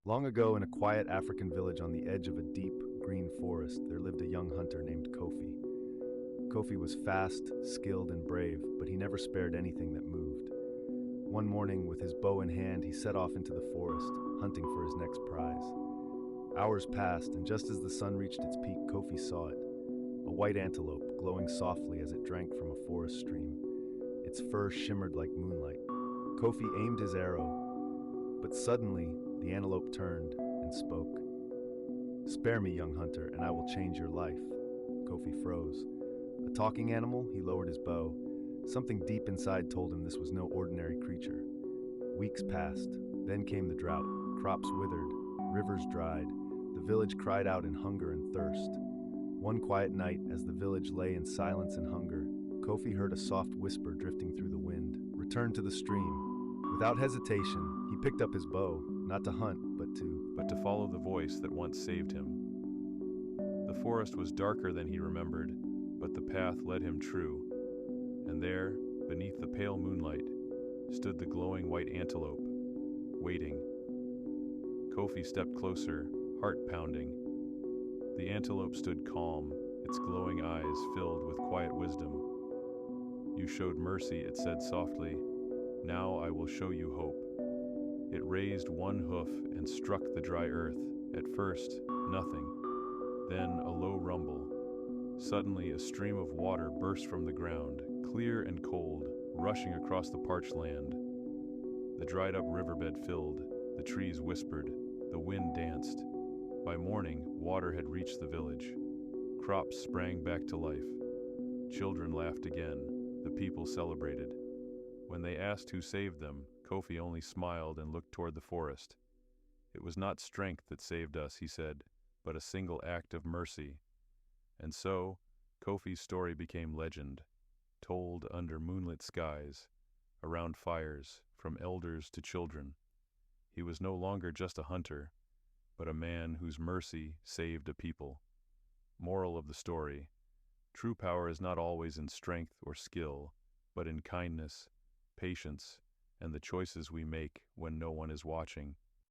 Long ago, in a quiet African village on the edge of a deep, green forest, there lived a young hunter named Kofi. Kofi was fast, skilled, and brave, but he never spared anything that moved. One morning, with his bow in hand, he set off into the forest, hunting for his next prize. Hours passed, and just as the sun reached its peak, Kofi saw it. A white antelope, glowing softly as it drank from a forest stream. Its fur shimmered like moonlight. Kofi aimed his arrow, but suddenly the antelope turned and spoke. "Spare me, young hunter, and I will change your life." Kofi froze. A talking animal, he lowered his bow. Something deep inside told him this was no ordinary creature. Weeks passed. Then came the drought. Crops withered. Rivers dried. The village cried out in hunger and thirst. One quiet night, as the village lay in silence and hunger, Kofi heard a soft whisper drifting through the wind. "Return to the stream." Without hesitation, he picked up his bow, not to hunt, but to follow the voice that once saved him. The forest was darker than he remembered, but the path led him true. And there, beneath the pale moonlight, stood the glowing white antelope, waiting. Kofi stepped closer, heart pounding. The antelope stood calm, its glowing eyes filled with quiet wisdom. "You showed mercy," it said softly. "Now I will show you hope." It raised one hoof and struck the dry earth. At first, nothing. Then a low rumble. Suddenly, a stream of water burst from the ground, clear and cold, rushing across the parched land. The dried-up riverbed filled, the trees whispered, the wind danced. By morning, water had reached the village. Crops sprang back to life. Children laughed again. The people celebrated. When they asked who saved them, Kofi only smiled and looked toward the forest. "It was not strength that saved us," he said, "but a single act of mercy." And so, Kofi's story became legend, told under moonlit skies, around fires, from elders to children. He was no longer just a hunter, but a man whose mercy saved a people. Moral of the story: true power is not always in strength or skill, but in kindness, patience, and the choices we make when no one is watching.